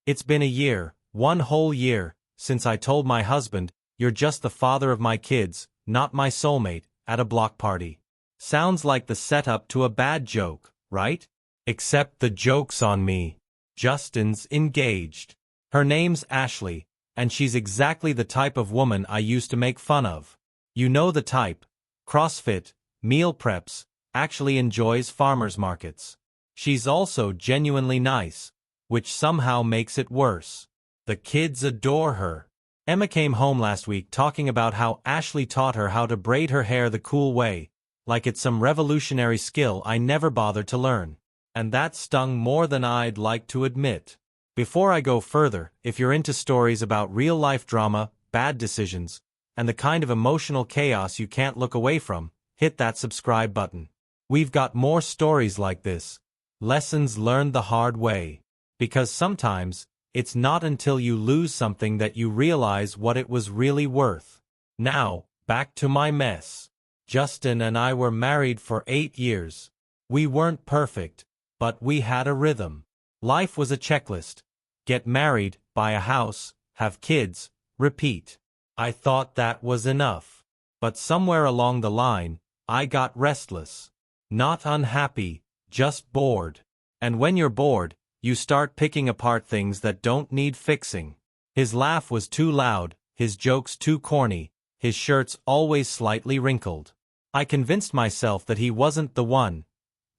It's been a year, one whole year, since I told my husband, "You're just the father of my kids, not my soulmate," at a block party. Sounds like the setup to a bad joke, right? Except the joke's on me. Justin's engaged. Her name's Ashley, and she's exactly the type of woman I used to make fun of. You know the type. CrossFit, meal preps, actually enjoys farmers markets. She's also genuinely nice, which somehow makes it worse. The kids adore her. Emma came home last week talking about how Ashley taught her how to braid her hair the cool way, like it's some revolutionary skill I never bothered to learn. And that stung more than I'd like to admit. Before I go further, if you're into stories about real-life drama, bad decisions, and the kind of emotional chaos you can't look away from, hit that subscribe button. We've got more stories like this. Lessons learned the hard way. Because sometimes, it's not until you lose something that you realize what it was really worth. Now, back to my mess. Justin and I were married for 8 years. We weren't perfect, but we had a rhythm. Life was a checklist. Get married, buy a house, have kids, repeat. I thought that was enough. But somewhere along the line, I got restless. Not unhappy, just bored. And when you're bored, you start picking apart things that don't need fixing. His laugh was too loud, his jokes too corny, his shirts always slightly wrinkled. I convinced myself that he wasn't the one,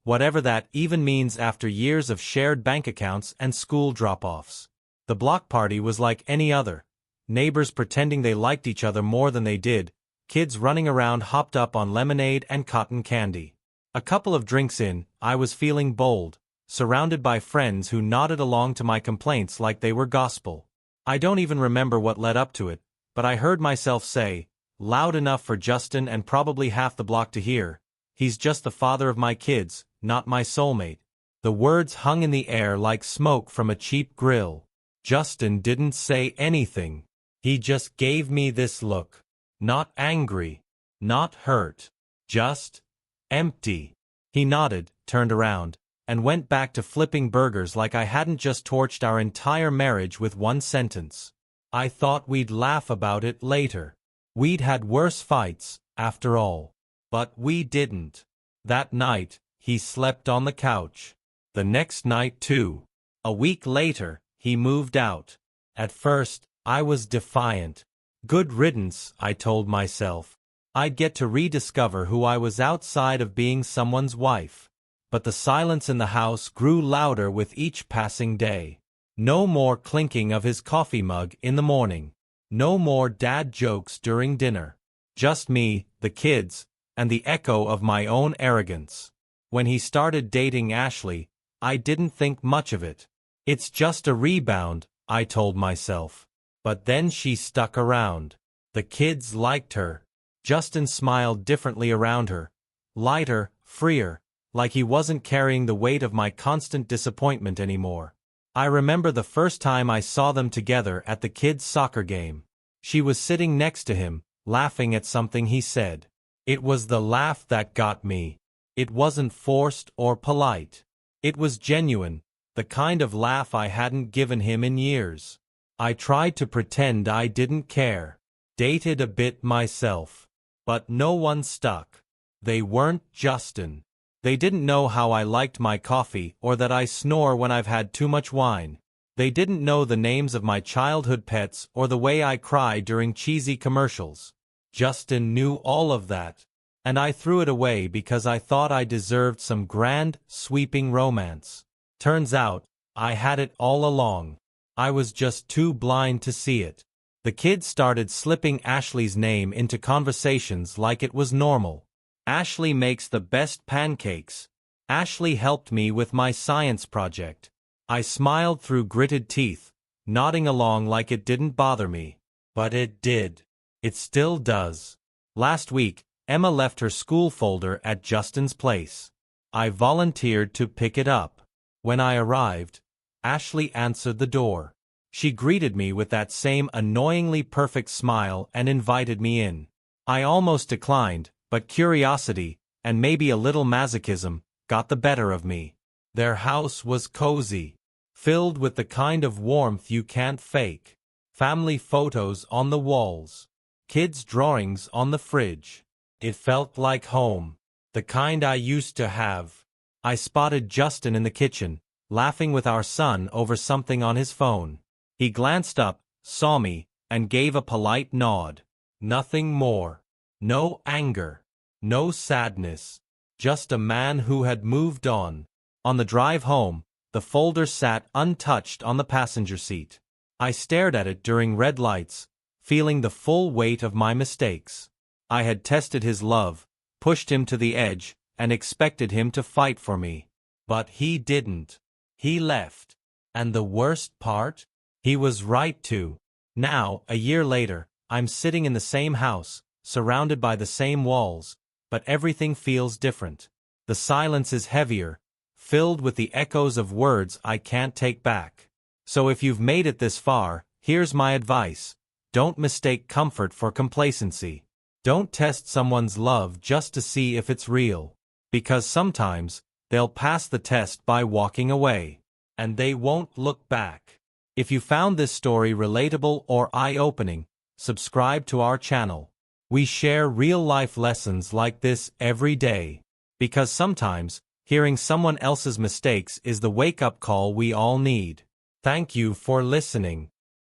whatever that even means after years of shared bank accounts and school drop-offs. The block party was like any other. Neighbors pretending they liked each other more than they did, kids running around hopped up on lemonade and cotton candy. A couple of drinks in, I was feeling bold, surrounded by friends who nodded along to my complaints like they were gospel. I don't even remember what led up to it, but I heard myself say, loud enough for Justin and probably half the block to hear, "He's just the father of my kids, not my soulmate." The words hung in the air like smoke from a cheap grill. Justin didn't say anything. He just gave me this look. Not angry. Not hurt. Just empty. He nodded, turned around, and went back to flipping burgers like I hadn't just torched our entire marriage with one sentence. I thought we'd laugh about it later. We'd had worse fights, after all. But we didn't. That night, he slept on the couch. The next night too. A week later, he moved out. At first, I was defiant. Good riddance, I told myself. I'd get to rediscover who I was outside of being someone's wife. But the silence in the house grew louder with each passing day. No more clinking of his coffee mug in the morning. No more dad jokes during dinner. Just me, the kids, and the echo of my own arrogance. When he started dating Ashley, I didn't think much of it. It's just a rebound, I told myself. But then she stuck around. The kids liked her. Justin smiled differently around her. Lighter, freer, like he wasn't carrying the weight of my constant disappointment anymore. I remember the first time I saw them together at the kids' soccer game. She was sitting next to him, laughing at something he said. It was the laugh that got me. It wasn't forced or polite. It was genuine, the kind of laugh I hadn't given him in years. I tried to pretend I didn't care. Dated a bit myself. But no one stuck. They weren't Justin. They didn't know how I liked my coffee or that I snore when I've had too much wine. They didn't know the names of my childhood pets or the way I cry during cheesy commercials. Justin knew all of that. And I threw it away because I thought I deserved some grand, sweeping romance. Turns out, I had it all along. I was just too blind to see it. The kids started slipping Ashley's name into conversations like it was normal. Ashley makes the best pancakes. Ashley helped me with my science project. I smiled through gritted teeth, nodding along like it didn't bother me. But it did. It still does. Last week, Emma left her school folder at Justin's place. I volunteered to pick it up. When I arrived, Ashley answered the door. She greeted me with that same annoyingly perfect smile and invited me in. I almost declined, but curiosity, and maybe a little masochism, got the better of me. Their house was cozy. filled with the kind of warmth you can't fake. Family photos on the walls. Kids' drawings on the fridge. It felt like home. The kind I used to have. I spotted Justin in the kitchen, laughing with our son over something on his phone. He glanced up, saw me, and gave a polite nod. Nothing more. No anger. No sadness. Just a man who had moved on. On the drive home, the folder sat untouched on the passenger seat. I stared at it during red lights, feeling the full weight of my mistakes. I had tested his love, pushed him to the edge, and expected him to fight for me. But he didn't. He left. And the worst part? He was right to. Now, a year later, I'm sitting in the same house, surrounded by the same walls, but everything feels different. The silence is heavier, filled with the echoes of words I can't take back. So if you've made it this far, here's my advice. Don't mistake comfort for complacency. Don't test someone's love just to see if it's real. Because sometimes, they'll pass the test by walking away. And they won't look back. If you found this story relatable or eye-opening, subscribe to our channel. We share real-life lessons like this every day. Because sometimes, hearing someone else's mistakes is the wake-up call we all need. Thank you for listening.